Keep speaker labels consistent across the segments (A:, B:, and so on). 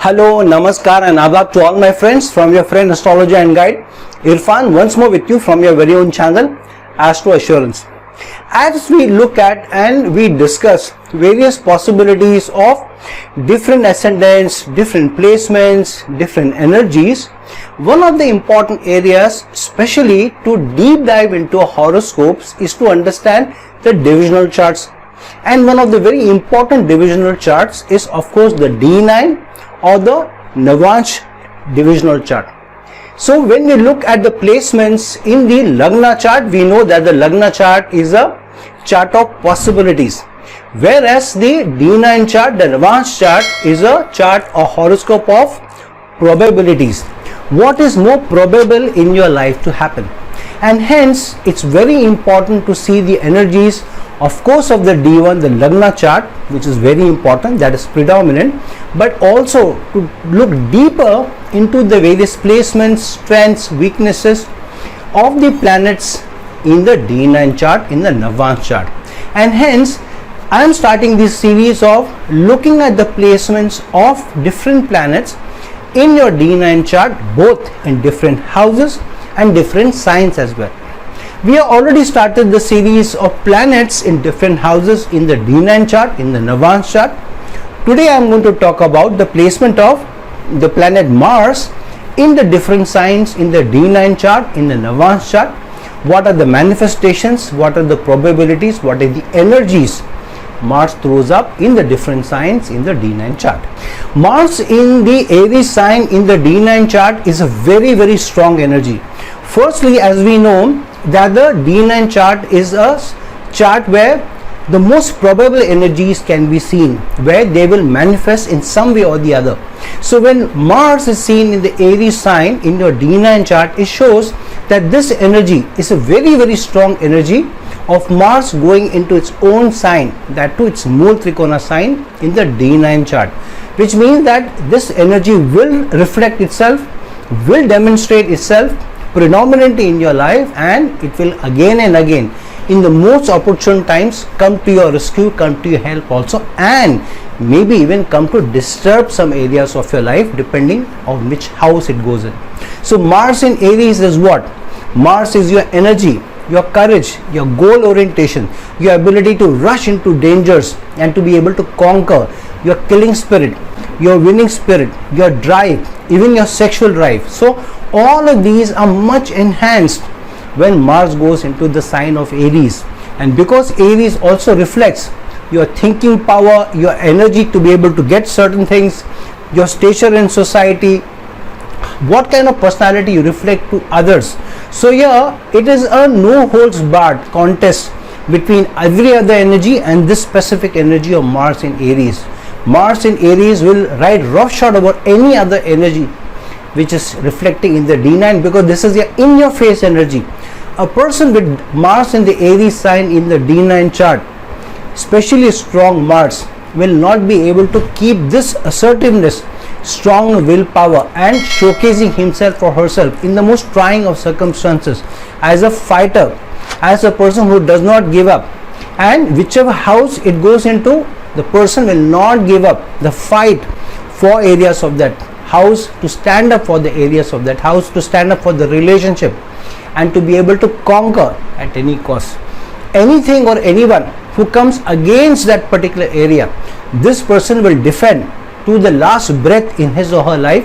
A: Hello, Namaskar and Adab to all my friends from your friend astrologer and guide Irfan, once more with you from your very own channel Astro Assurance. As we look at and we discuss various possibilities of different ascendants, different placements, different energies, one of the important areas especially to deep dive into horoscopes is to understand the divisional charts. And one of the very important divisional charts is of course the D9 or the Navmansh divisional chart. So when we look at the placements in the Lagna chart, we know that the Lagna chart is a chart of possibilities, whereas the D9 chart, the Navmansh chart, is a chart or horoscope of probabilities. What is more probable in your life to happen? And hence it's very important to see the energies, of course, of the D1, the Lagna chart, which is very important, that is predominant, but also to look deeper into the various placements, strengths, weaknesses of the planets in the D9 chart, in the Navmansh chart. And hence I am starting this series of looking at the placements of different planets in your D9 chart, both in different houses and different signs as well. We have already started the series of planets in different houses in the D9 chart, in the Navmansh chart. Today I am going to talk about the placement of the planet Mars in the different signs in the D9 chart, in the Navmansh chart. What are the manifestations, what are the probabilities, what are the energies Mars throws up in the different signs in the D9 chart. Mars in the Aries sign in the D9 chart is a very strong energy. Firstly, as we know that the D9 chart is a chart where the most probable energies can be seen, where they will manifest in some way or the other. So when Mars is seen in the Aries sign in your D9 chart, it shows that this energy is a very strong energy of Mars going into its own sign, that to its Mool Trikona sign in the D9 chart, which means that this energy will reflect itself, will demonstrate itself predominantly in your life, and it will again and again in the most opportune times come to your rescue, come to your help also, and maybe even come to disturb some areas of your life depending on which house it goes in. So Mars in Aries is what? Mars is your energy, your courage, your goal orientation, your ability to rush into dangers and to be able to conquer, your killing spirit, your winning spirit, your drive, even your sexual drive. So all of these are much enhanced when Mars goes into the sign of Aries. And because Aries also reflects your thinking power, your energy to be able to get certain things, your stature in society, what kind of personality you reflect to others. So here it is a no holds barred contest between every other energy and this specific energy of Mars in Aries. Mars in Aries will ride roughshod over any other energy which is reflecting in the D9, because this is your in your face energy. A person with Mars in the Aries sign in the D9 chart, especially strong Mars, will not be able to keep this assertiveness, strong willpower, and showcasing himself or herself in the most trying of circumstances, as a fighter, as a person who does not give up. And whichever house it goes into, the person will not give up the fight for areas of that house, to stand up for the areas of that house, to stand up for the relationship, and to be able to conquer at any cost anything or anyone who comes against that particular area. This person will defend to the last breath in his or her life,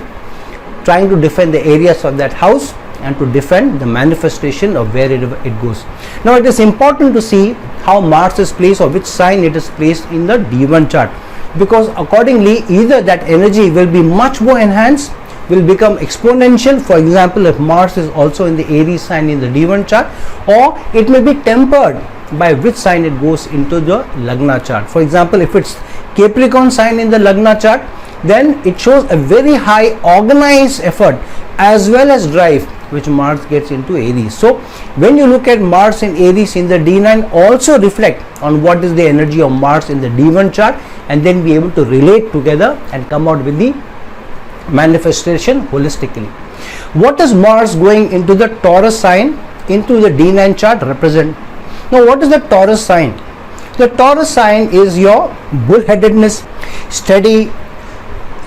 A: trying to defend the areas of that house and to defend the manifestation of wherever it goes. Now it is important to see how Mars is placed or which sign it is placed in the D1 chart, because accordingly either that energy will be much more enhanced, will become exponential. For example, if Mars is also in the Aries sign in the D1 chart, or it may be tempered by which sign it goes into the Lagna chart. For example, if it's Capricorn sign in the Lagna chart, then it shows a very high organized effort as well as drive which Mars gets into Aries. So when you look at Mars in Aries in the D9, also reflect on what is the energy of Mars in the D1 chart, and then be able to relate together and come out with the manifestation holistically. What is Mars going into the Taurus sign into the D9 chart represent? Now what is the Taurus sign? The Taurus sign is your bullheadedness, steady,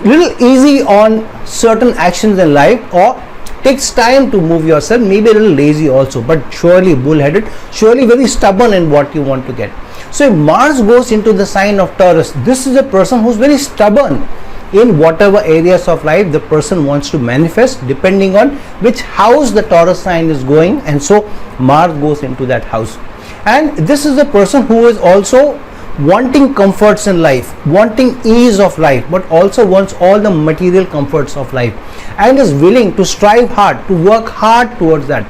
A: little easy on certain actions in life, or takes time to move yourself, maybe a little lazy also, but surely bullheaded, surely very stubborn in what you want to get. So if Mars goes into the sign of Taurus, this is a person who's very stubborn in whatever areas of life the person wants to manifest, depending on which house the Taurus sign is going, and so Mars goes into that house. And this is a person who is also wanting comforts in life, wanting ease of life, but also wants all the material comforts of life, and is willing to strive hard, to work hard towards that.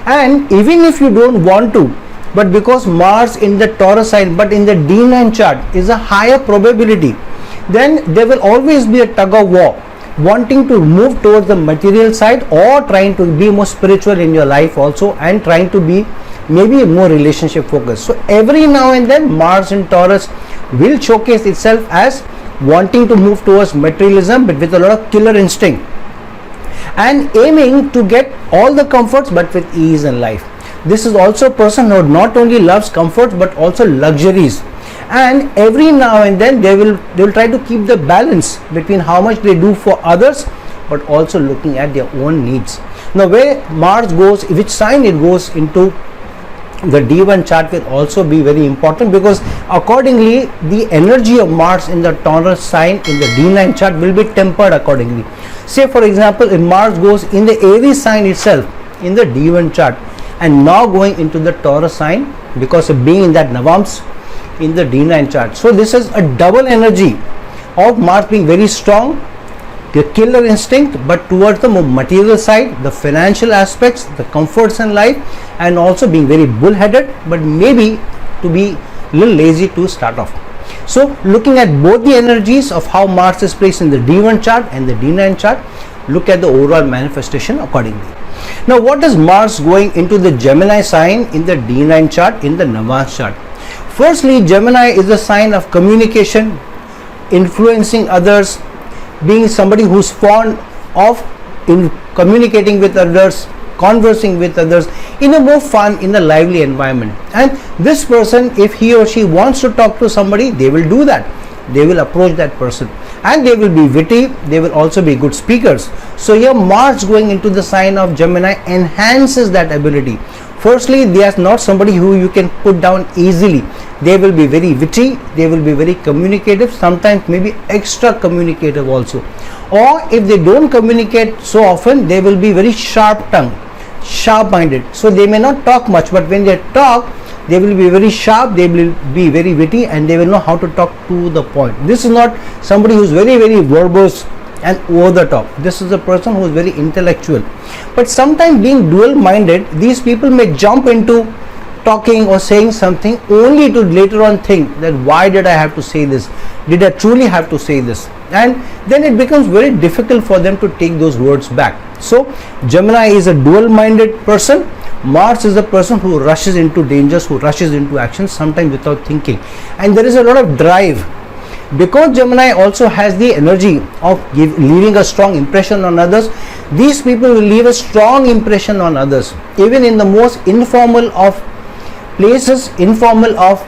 A: And even if you don't want to, but because Mars in the Taurus sign, but in the D9 chart is a higher probability, then there will always be a tug of war, wanting to move towards the material side, or trying to be more spiritual in your life also, and trying to be maybe more relationship focused. So every now and then Mars in Taurus will showcase itself as wanting to move towards materialism, but with a lot of killer instinct, and aiming to get all the comforts but with ease in life. This is also a person who not only loves comforts but also luxuries, and every now and then they will try to keep the balance between how much they do for others but also looking at their own needs. Now where Mars goes, which sign it goes into the D1 chart will also be very important, because accordingly the energy of Mars in the Taurus sign in the D9 chart will be tempered accordingly. Say for example, if Mars goes in the Aries sign itself in the D1 chart and now going into the Taurus sign because of being in that Navamsa in the D9 chart, so this is a double energy of Mars being very strong, the killer instinct, but towards the more material side, the financial aspects, the comforts in life, and also being very bullheaded, but maybe to be a little lazy to start off. So looking at both the energies of how Mars is placed in the D1 chart and the D9 chart, look at the overall manifestation accordingly. Now what is Mars going into the Gemini sign in the D9 chart in the Navamsa chart? Firstly, Gemini is a sign of communication, influencing others, being somebody who's fond of in communicating with others, conversing with others in a more fun, in a lively environment. And this person, if he or she wants to talk to somebody, they will do that. They will approach that person, and they will be witty, they will also be good speakers. So here Mars going into the sign of Gemini enhances that ability. Firstly, they are not somebody who you can put down easily. They will be very witty, they will be very communicative, sometimes maybe extra communicative also. Or if they don't communicate so often, they will be very sharp-tongued, sharp-minded. So they may not talk much, but when they talk, they will be very sharp, they will be very witty, and they will know how to talk to the point. This is not somebody who is very, very verbose and over the top. This is a person who is very intellectual. But sometimes being dual-minded, these people may jump into talking or saying something only to later on think that why did I have to say this? Did I truly have to say this? And then it becomes very difficult for them to take those words back. So Gemini is a dual-minded person. Mars is a person who rushes into dangers, who rushes into action, sometimes without thinking. And there is a lot of drive. Because Gemini also has the energy of leaving a strong impression on others, these people will leave a strong impression on others. Even in the most informal of places, informal of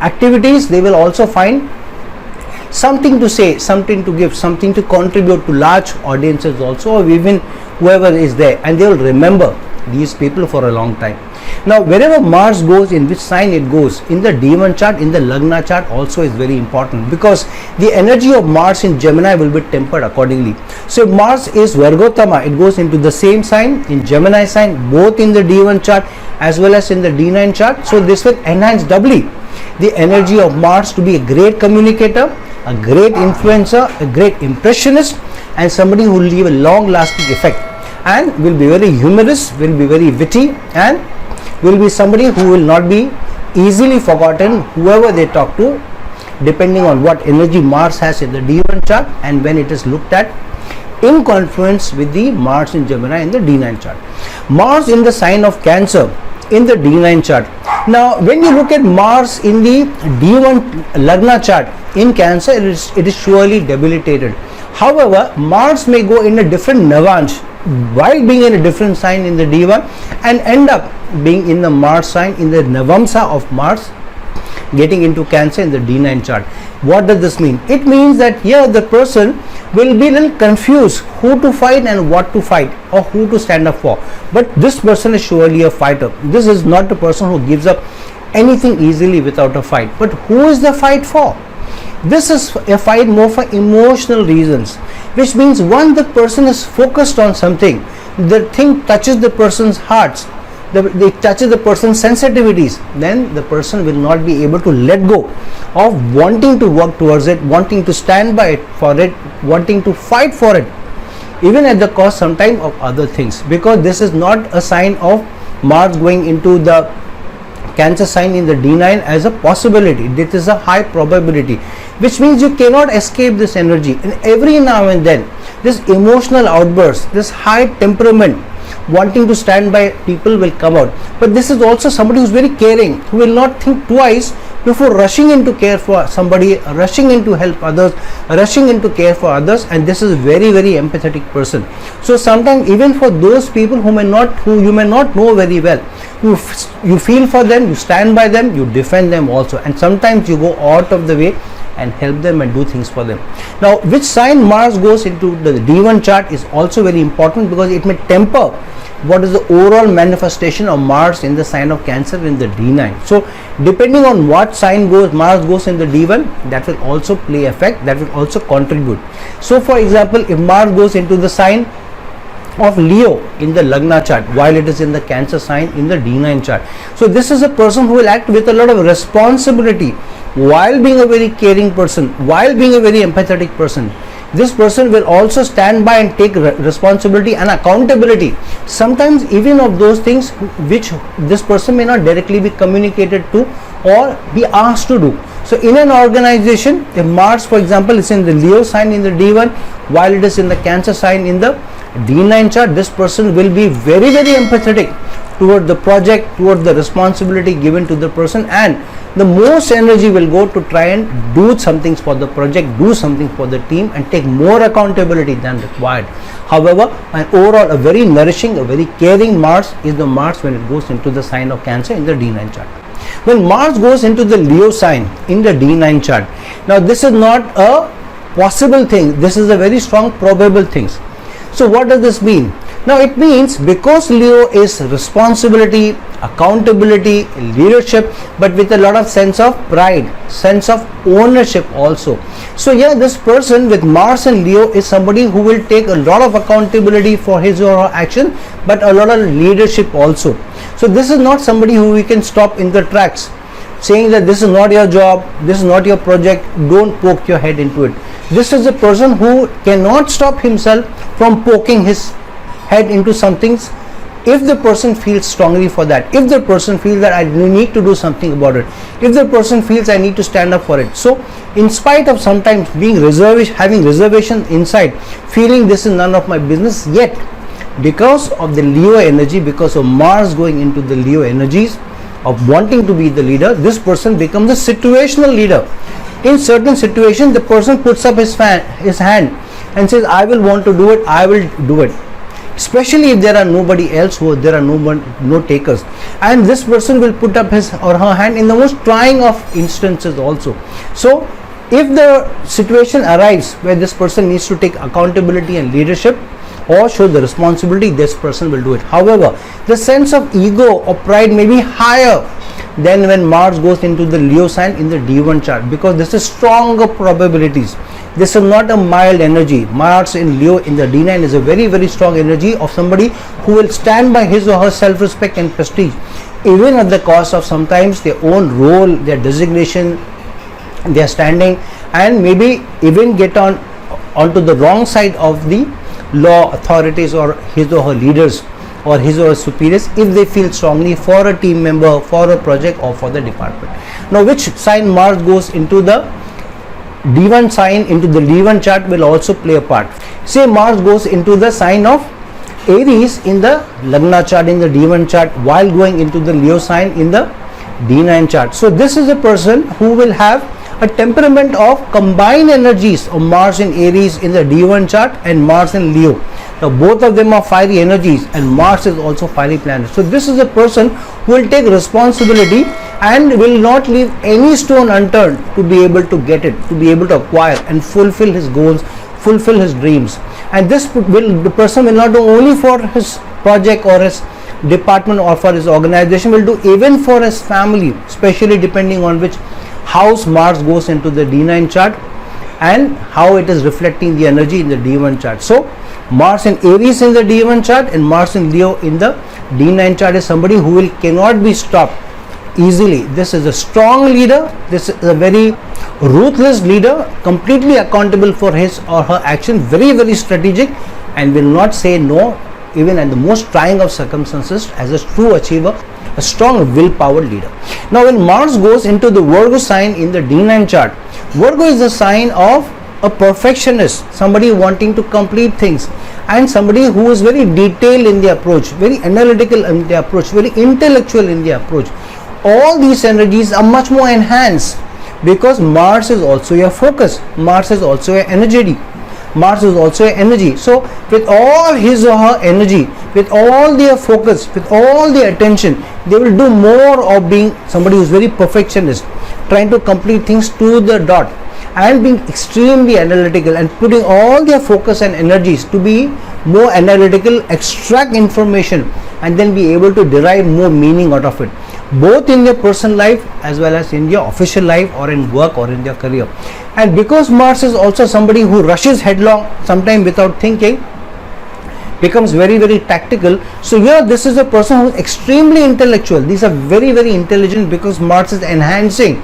A: activities, they will also find something to say, something to give, something to contribute to large audiences also, or even whoever is there, and they will remember these people for a long time. Now wherever Mars goes, in which sign it goes, in the D1 chart, in the Lagna chart also is very important, because the energy of Mars in Gemini will be tempered accordingly. So if Mars is Virgotama, it goes into the same sign, in Gemini sign, both in the D1 chart as well as in the D9 chart. So this will enhance doubly the energy of Mars to be a great communicator, a great influencer, a great impressionist, and somebody who will leave a long lasting effect, and will be very humorous, will be very witty, and will be somebody who will not be easily forgotten, whoever they talk to, depending on what energy Mars has in the D1 chart and when it is looked at in confluence with the Mars in Gemini in the D9 chart. Mars in the sign of Cancer in the D9 chart. Now when you look at Mars in the D1 Lagna chart in Cancer, it is surely debilitated. However, Mars may go in a different Navamsa while being in a different sign in the D1 and end up being in the Mars sign in the Navamsa of Mars getting into Cancer in the D9 chart. What does this mean? It means that here the person will be a little confused who to fight and what to fight, or who to stand up for. But this person is surely a fighter. This is not the person who gives up anything easily without a fight. But who is the fight for? This is a fight more for emotional reasons, which means once the person is focused on something, the thing touches the person's hearts, it touches the person's sensitivities, then the person will not be able to let go of wanting to work towards it, wanting to stand by it, for it, wanting to fight for it, even at the cost sometimes of other things, because this is not a sign of Mars going into the Cancer sign in the D9 as a possibility. This is a high probability, which means you cannot escape this energy. And every now and then, this emotional outburst, this high temperament, wanting to stand by people will come out. But this is also somebody who is very caring, who will not think twice before rushing in to care for somebody, rushing in to help others, rushing in to care for others. And this is a very, very empathetic person. So sometimes even for those people who you may not know very well, you feel for them, you stand by them, you defend them also, and sometimes you go out of the way and help them and do things for them. Now, which sign Mars goes into the D1 chart is also very important, because it may temper what is the overall manifestation of Mars in the sign of Cancer in the D9. So depending on what sign Mars goes in the D1, that will also play effect, that will also contribute. So for example, if Mars goes into the sign of Leo in the Lagna chart, while it is in the Cancer sign in the D9 chart, so this is a person who will act with a lot of responsibility while being a very caring person, while being a very empathetic person. This person will also stand by and take responsibility and accountability, sometimes even of those things which this person may not directly be communicated to or be asked to do. So in an organization, if Mars for example is in the Leo sign in the D1, while it is in the Cancer sign in the D9 chart, this person will be very, very empathetic toward the project, toward the responsibility given to the person, and the most energy will go to try and do something for the project, do something for the team, and take more accountability than required. However, an overall a very nourishing, a very caring Mars is the Mars when it goes into the sign of Cancer in the D9 chart. When Mars goes into the Leo sign in the D9 chart, now this is not a possible thing, this is a very strong probable thing. So what does this mean? Now it means because Leo is responsibility, accountability, leadership, but with a lot of sense of pride, sense of ownership also. So yeah, this person with Mars and Leo is somebody who will take a lot of accountability for his or her action, but a lot of leadership also. So this is not somebody who we can stop in the tracks saying that this is not your job, this is not your project, don't poke your head into it. This is a person who cannot stop himself from poking his head into some things if the person feels strongly for that, if the person feels that I need to do something about it, if the person feels I need to stand up for it. So in spite of sometimes being having reservation inside, feeling this is none of my business, yet because of the Leo energy, because of Mars going into the Leo energies of wanting to be the leader, this person becomes a situational leader. In certain situations, the person puts up his hand and says, I will want to do it, I will do it. Especially if there are nobody else, there are no takers. And this person will put up his or her hand in the most trying of instances also. So if the situation arrives where this person needs to take accountability and leadership or show the responsibility, this person will do it. However, the sense of ego or pride may be higher than when Mars goes into the Leo sign in the D1 chart, because this is stronger probabilities. This is not a mild energy. Mars in Leo in the D9 is a very, very strong energy of somebody who will stand by his or her self-respect and prestige, even at the cost of sometimes their own role, their designation, their standing, and maybe even get onto the wrong side of the law authorities or his or her leaders or his or her superiors if they feel strongly for a team member, for a project, or for the department. Now, which sign Mars goes into the D1 sign, into the D1 chart will also play a part. Say Mars goes into the sign of Aries in the Lagna chart, in the D1 chart, while going into the Leo sign in the D9 chart. So this is a person who will have a temperament of combined energies of Mars in Aries in the D1 chart and Mars in Leo. Now both of them are fiery energies, and Mars is also fiery planet. So this is a person who will take responsibility and will not leave any stone unturned to be able to get it, to be able to acquire and fulfill his goals, fulfill his dreams. And this will, the person will not do only for his project or his department or for his organization, will do even for his family, especially depending on which house Mars goes into the D9 chart and how it is reflecting the energy in the D1 chart. So Mars in Aries in the D1 chart and Mars in Leo in the D9 chart is somebody who cannot be stopped easily. This is a strong leader. This is a very ruthless leader, completely accountable for his or her action, very, very strategic, and will not say no even in the most trying of circumstances, as a true achiever, a strong willpower leader. Now when Mars goes into the Virgo sign in the D9 chart, Virgo is a sign of a perfectionist, somebody wanting to complete things, and somebody who is very detailed in the approach, very analytical in the approach, very intellectual in the approach. All these energies are much more enhanced because Mars is also your focus, Mars is also your energy, Mars is also your energy. So with all his or her energy, with all their focus, with all their attention, they will do more of being somebody who is very perfectionist, trying to complete things to the dot, and being extremely analytical and putting all their focus and energies to be more analytical, extract information, and then be able to derive more meaning out of it, both in their personal life as well as in their official life or in work or in their career. And because Mars is also somebody who rushes headlong, sometimes without thinking, becomes very, very tactical. So here this is a person who is extremely intellectual. These are very, very intelligent because Mars is enhancing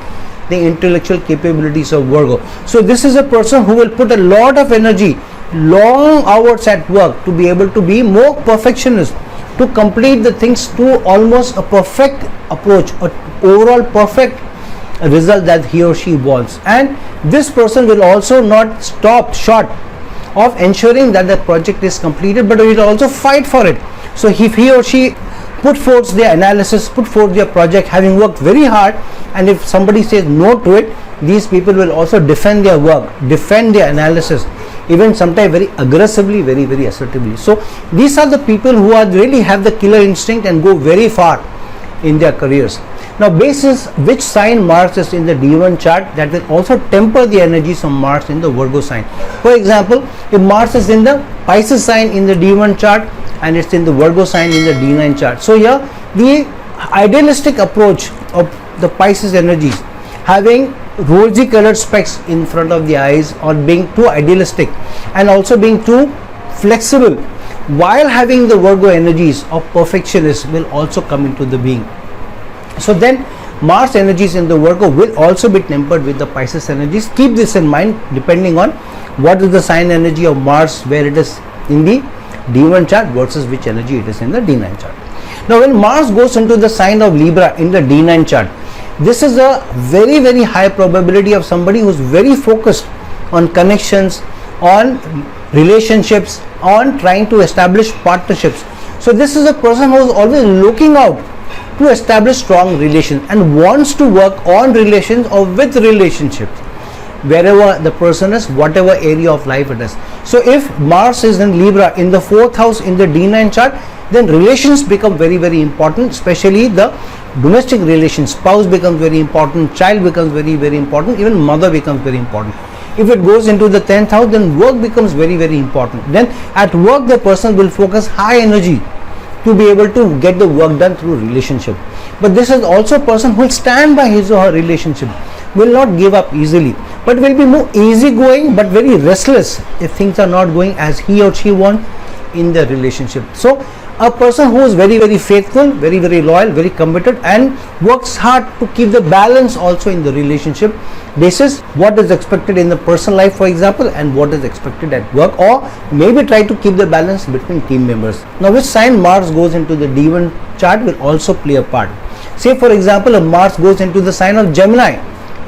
A: the intellectual capabilities of Virgo. So this is a person who will put a lot of energy, long hours at work to be able to be more perfectionist, to complete the things to almost a perfect approach, or overall perfect result that he or she wants. And this person will also not stop short of ensuring that the project is completed, but will also fight for it. So if he or she put forth their analysis, put forth their project, having worked very hard, and if somebody says no to it, these people will also defend their work, defend their analysis, even sometimes very aggressively, very, very assertively. So these are the people who are really have the killer instinct and go very far in their careers. Now basis which sign Mars is in the D1 chart, that will also temper the energies of Mars in the Virgo sign. For example, if Mars is in the Pisces sign in the D1 chart and it's in the Virgo sign in the D9 chart. So here the idealistic approach of the Pisces energies, having rosy colored specks in front of the eyes, or being too idealistic and also being too flexible, while having the Virgo energies of perfectionist, will also come into the being. So then Mars energies in the Virgo will also be tempered with the Pisces energies. Keep this in mind depending on what is the sign energy of Mars, where it is in the D1 chart versus which energy it is in the D9 chart. Now when Mars goes into the sign of Libra in the D9 chart, this is a very, very high probability of somebody who is very focused on connections, on relationships, on trying to establish partnerships. So this is a person who is always looking out to establish strong relations and wants to work on relations or with relationships, wherever the person is, whatever area of life it is. So if Mars is in Libra in the 4th house in the D9 chart, then relations become very, very important, especially the domestic relations. Spouse becomes very important, child becomes very, very important, even mother becomes very important. If it goes into the 10th house, then work becomes very, very important. Then at work the person will focus high energy to be able to get the work done through relationship. But this is also a person who will stand by his or her relationship, will not give up easily, but will be more easygoing but very restless if things are not going as he or she wants in the relationship. So a person who is very, very faithful, very, very loyal, very committed, and works hard to keep the balance also in the relationship basis what is expected in the personal life, for example, and what is expected at work, or maybe try to keep the balance between team members. Now which sign Mars goes into the D1 chart will also play a part. Say for example, if Mars goes into the sign of Gemini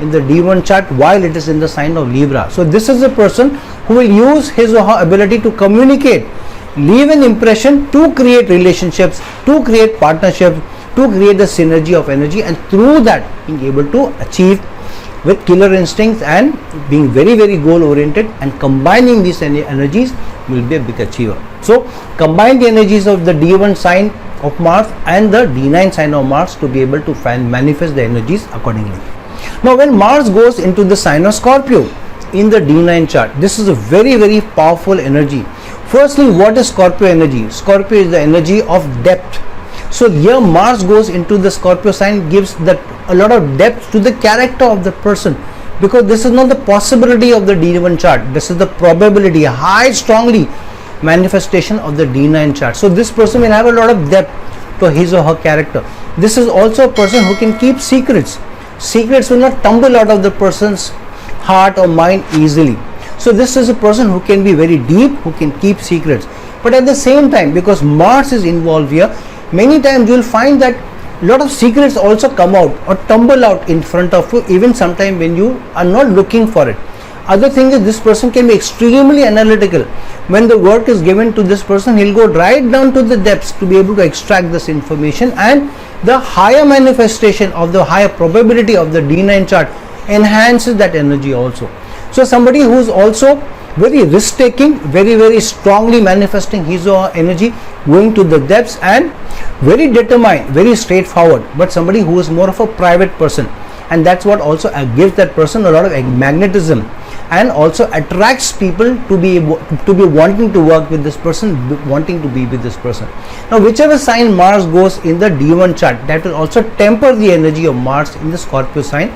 A: in the D1 chart while it is in the sign of Libra, so this is a person who will use his or her ability to communicate, leave an impression, to create relationships, to create partnerships, to create the synergy of energy, and through that being able to achieve with killer instincts and being very, very goal oriented, and combining these energies will be a big achiever. So combine the energies of the D1 sign of Mars and the D9 sign of Mars to be able to manifest the energies accordingly. Now when Mars goes into the sign of Scorpio in the D9 chart, this is a very powerful energy. Firstly, what is Scorpio energy? Scorpio is the energy of depth. So here Mars goes into the Scorpio sign, gives that a lot of depth to the character of the person, because this is not the possibility of the D1 chart, this is the probability, high strongly manifestation of the D9 chart. So this person will have a lot of depth to his or her character. This is also a person who can keep secrets. Secrets will not tumble out of the person's heart or mind easily. So this is a person who can be very deep, who can keep secrets. But at the same time, because Mars is involved here, many times you will find that a lot of secrets also come out or tumble out in front of you, even sometime when you are not looking for it. Other thing is, this person can be extremely analytical. When the work is given to this person, he'll go right down to the depths to be able to extract this information, and the higher manifestation of the higher probability of the D9 chart enhances that energy also. So somebody who is also very risk taking, very strongly manifesting his or her energy, going to the depths, and very determined, very straightforward, but somebody who is more of a private person, and that's what also gives that person a lot of magnetism and also attracts people to be wanting to work with this person, wanting to be with this person. Now whichever sign Mars goes in the D1 chart, that will also temper the energy of Mars in the Scorpio sign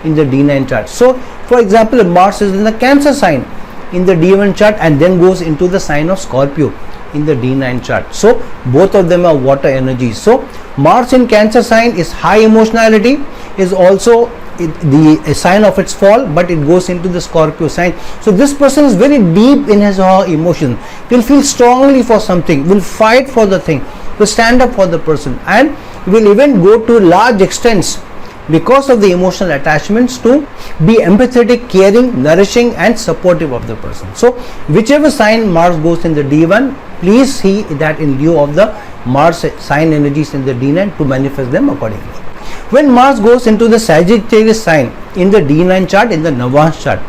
A: in the D9 chart. So for example, if Mars is in the Cancer sign in the D1 chart and then goes into the sign of Scorpio in the D9 chart, so both of them are water energies. So Mars in Cancer sign is high emotionality, is also the sign of its fall, but it goes into the Scorpio sign. So this person is very deep in his or her emotion, will feel strongly for something, will fight for the thing, will stand up for the person, and will even go to large extents because of the emotional attachments to be empathetic, caring, nourishing and supportive of the person. So whichever sign Mars goes in the D1, please see that in lieu of the Mars sign energies in the D9 to manifest them accordingly. When Mars goes into the Sagittarius sign in the D9 chart, in the Navamsa chart,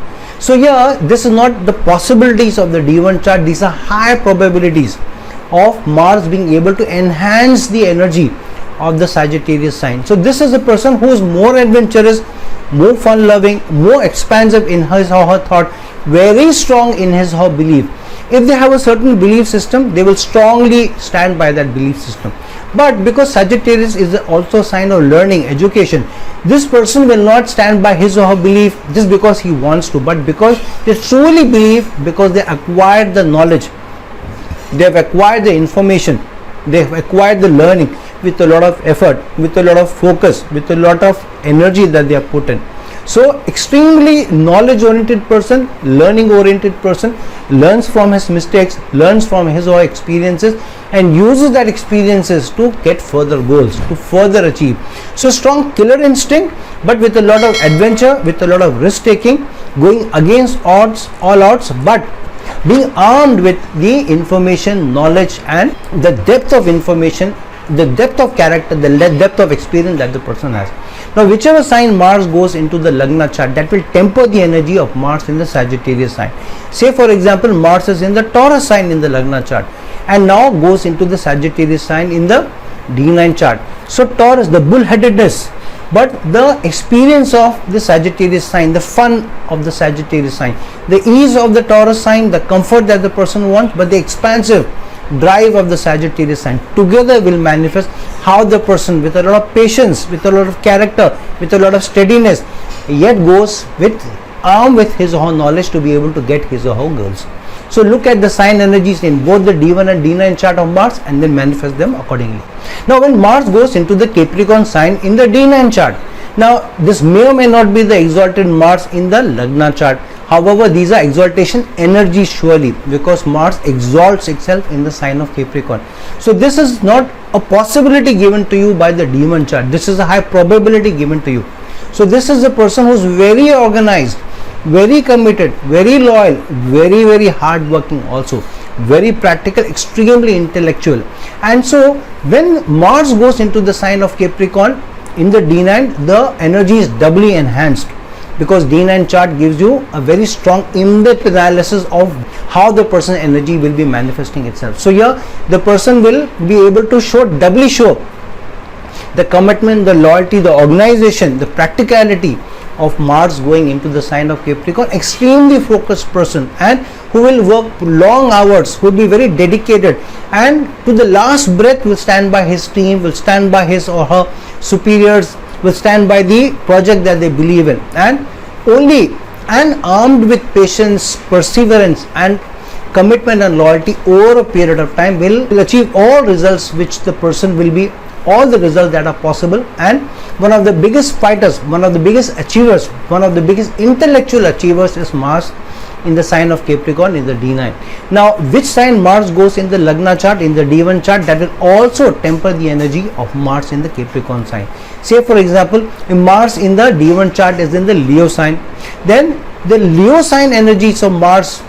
A: so here this is not the possibilities of the D1 chart, these are high probabilities of Mars being able to enhance the energy of the Sagittarius sign. So this is a person who is more adventurous, more fun loving, more expansive in his or her thought, very strong in his or her belief. If they have a certain belief system, they will strongly stand by that belief system. But because Sagittarius is also a sign of learning, education, this person will not stand by his or her belief just because he wants to, but because they truly believe, because they acquired the knowledge, they have acquired the information, they have acquired the learning with a lot of effort, with a lot of focus, with a lot of energy that they have put in. So extremely knowledge oriented person, learning oriented person, learns from his mistakes, learns from his or her experiences and uses that experiences to get further goals, to further achieve. So strong killer instinct, but with a lot of adventure, with a lot of risk taking, going against odds, all odds, but being armed with the information, knowledge and the depth of information, the depth of character, the depth of experience that the person has. Now whichever sign Mars goes into the Lagna chart, that will temper the energy of Mars in the Sagittarius sign. Say for example, Mars is in the Taurus sign in the Lagna chart and now goes into the Sagittarius sign in the D9 chart. So Taurus, the bullheadedness, but the experience of the Sagittarius sign, the fun of the Sagittarius sign, the ease of the Taurus sign, the comfort that the person wants, but the expansive drive of the Sagittarius sign together will manifest how the person with a lot of patience, with a lot of character, with a lot of steadiness, yet goes with armed with his or her knowledge to be able to get his or her goals. So look at the sign energies in both the D1 and D9 chart of Mars and then manifest them accordingly. Now when Mars goes into the Capricorn sign in the D9 chart, now this may or may not be the exalted Mars in the Lagna chart. However, these are exaltation energies surely, because Mars exalts itself in the sign of Capricorn. So this is not a possibility given to you by the D1 chart. This is a high probability given to you. So this is a person who is very organized, very committed, very loyal, very hardworking also, very practical, extremely intellectual. And so when Mars goes into the sign of Capricorn in the D9, the energy is doubly enhanced. because D9 chart gives you a very strong in-depth analysis of how the person's energy will be manifesting itself. So here the person will be able to doubly show the commitment, the loyalty, the organization, the practicality of Mars going into the sign of Capricorn. Extremely focused person, and who will work long hours, who will be very dedicated, and to the last breath will stand by his team, will stand by his or her superiors, will stand by the project that they believe in, and armed with patience, perseverance and commitment and loyalty over a period of time will achieve all results which the person will be, all the results that are possible. And one of the biggest fighters, one of the biggest achievers, one of the biggest intellectual achievers is Mars in the sign of Capricorn in the D9. Now, which sign Mars goes in the Lagna chart, in the D1 chart, that will also temper the energy of Mars in the Capricorn sign. Say for example, if Mars in the D1 chart is in the Leo sign, then the Leo sign energies of Mars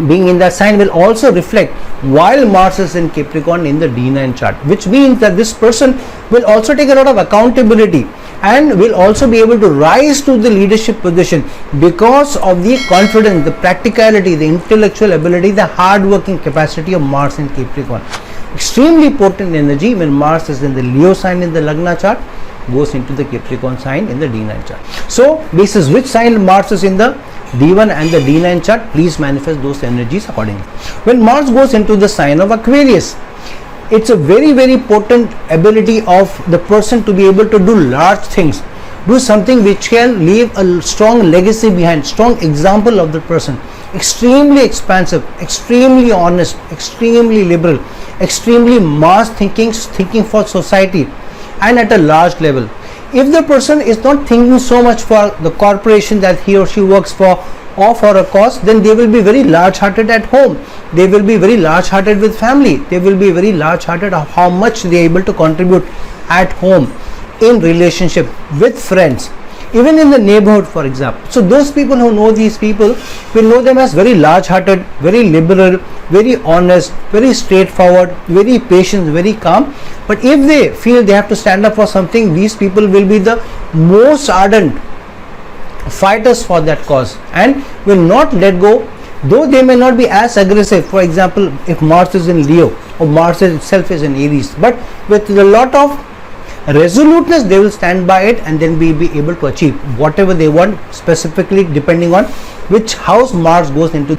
A: being in that sign will also reflect while Mars is in Capricorn in the D9 chart, which means that this person will also take a lot of accountability and will also be able to rise to the leadership position because of the confidence, the practicality, the intellectual ability, the hard working capacity of Mars in Capricorn. Extremely potent energy when Mars is in the Leo sign in the Lagna chart, goes into the Capricorn sign in the D9 chart. So basis which sign Mars is in the D1 and the D9 chart, please manifest those energies accordingly. When Mars goes into the sign of Aquarius, it's a very, very potent ability of the person to be able to do large things, do something which can leave a strong legacy behind, strong example of the person. Extremely expansive, extremely honest, extremely liberal, extremely mass thinking for society and at a large level. If the person is not thinking so much for the corporation that he or she works for or for a cause, then they will be very large-hearted at home. They will be very large-hearted with family. They will be very large-hearted of how much they are able to contribute at home, in relationship, with friends, even in the neighborhood, for example. So those people who know these people will know them as very large-hearted, very liberal, very honest, very straightforward, very patient, very calm. But if they feel they have to stand up for something, these people will be the most ardent fighters for that cause and will not let go, though they may not be as aggressive. For example, if Mars is in Leo or Mars itself is in Aries, but with a lot of resoluteness they will stand by it and then be able to achieve whatever they want, specifically depending on which house Mars goes into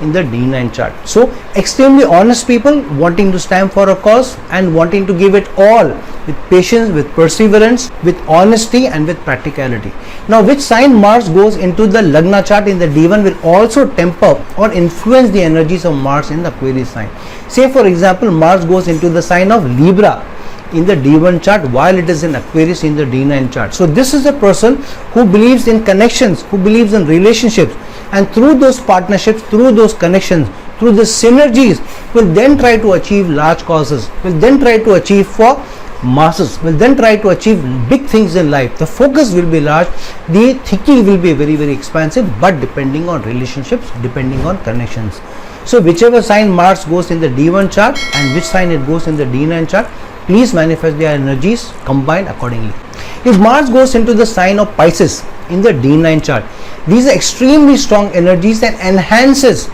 A: in the D9 chart. So extremely honest people wanting to stand for a cause and wanting to give it all with patience, with perseverance, with honesty and with practicality. Now which sign Mars goes into the Lagna chart in the D1 will also temper or influence the energies of Mars in the Aquarius sign. Say for example, Mars goes into the sign of Libra in the D1 chart while it is in Aquarius in the D9 chart. So this is a person who believes in connections, who believes in relationships, and through those partnerships, through those connections, through the synergies, will then try to achieve large causes, will then try to achieve for masses, will then try to achieve big things in life. The focus will be large, the thinking will be very, very expansive, but depending on relationships, depending on connections. So whichever sign Mars goes in the D1 chart and which sign it goes in the D9 chart, please manifest their energies combined accordingly. If Mars goes into the sign of Pisces in the D9 chart, these are extremely strong energies that enhances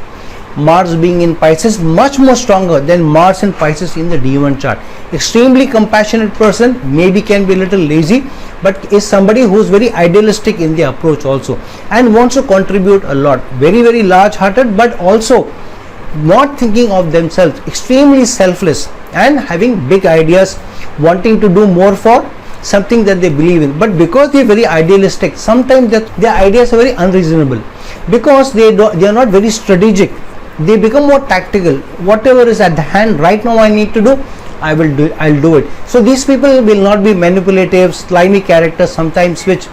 A: Mars being in Pisces much more stronger than Mars in Pisces in the D1 chart. Extremely compassionate person, maybe can be a little lazy, but is somebody who is very idealistic in their approach also and wants to contribute a lot. Very, very large-hearted, but also not thinking of themselves, extremely selfless and having big ideas, wanting to do more for something that they believe in. But because they are very idealistic, sometimes their ideas are very unreasonable because they are not very strategic. They become more tactical. Whatever is at the hand right now I need to do, I'll do it. So these people will not be manipulative, slimy characters sometimes, which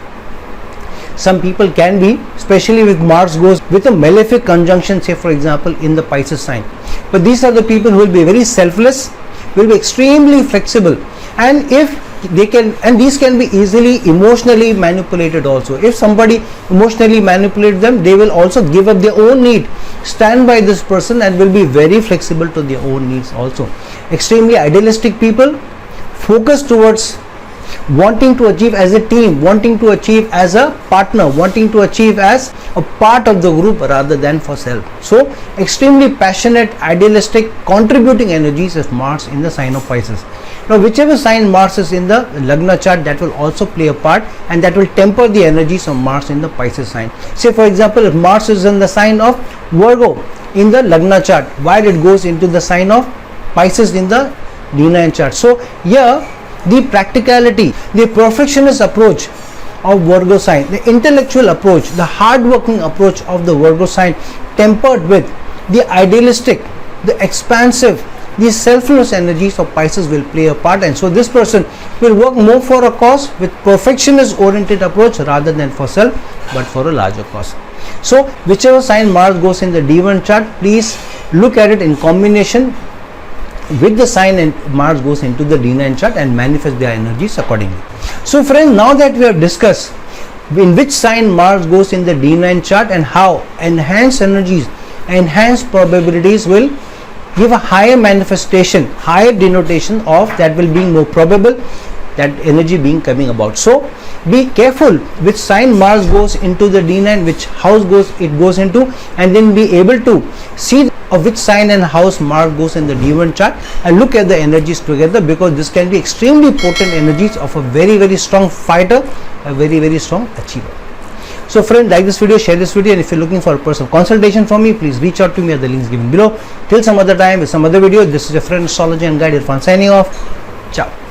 A: some people can be, especially with Mars goes with a malefic conjunction, say for example in the Pisces sign. But these are the people who will be very selfless, will be extremely flexible, and if they can, and these can be easily emotionally manipulated also. If somebody emotionally manipulates them, they will also give up their own need, stand by this person and will be very flexible to their own needs also. Extremely idealistic people, focus towards wanting to achieve as a team, wanting to achieve as a partner, wanting to achieve as a part of the group rather than for self. So extremely passionate, idealistic, contributing energies is Mars in the sign of Pisces. Now whichever sign Mars is in the Lagna chart, that will also play a part, and that will temper the energies of Mars in the Pisces sign. Say for example, if Mars is in the sign of Virgo in the Lagna chart, while it goes into the sign of Pisces in the D9 chart. So here the practicality, the perfectionist approach of Virgo sign, the intellectual approach, the hard-working approach of the Virgo sign, tempered with the idealistic, the expansive, the selfless energies of Pisces will play a part, and so this person will work more for a cause with perfectionist oriented approach rather than for self but for a larger cause. So whichever sign Mars goes in the D1 chart, please look at it in combination with the sign and Mars goes into the D9 chart and manifest their energies accordingly. So friends, now that we have discussed in which sign Mars goes in the D9 chart and how enhanced energies, enhanced probabilities will give a higher manifestation, higher denotation of that will be more probable, that energy being coming about. So be careful which sign Mars goes into the D9, which house it goes into, and then be able to see of which sign and house Mars goes in the D1 chart and look at the energies together, because this can be extremely potent energies of a very, very strong fighter, a very, very strong achiever. So friends, like this video, share this video, and if you're looking for a personal consultation from me, please reach out to me at the links given below. Till some other time with some other video, this is your friend astrology and guide Irfan signing off. Ciao.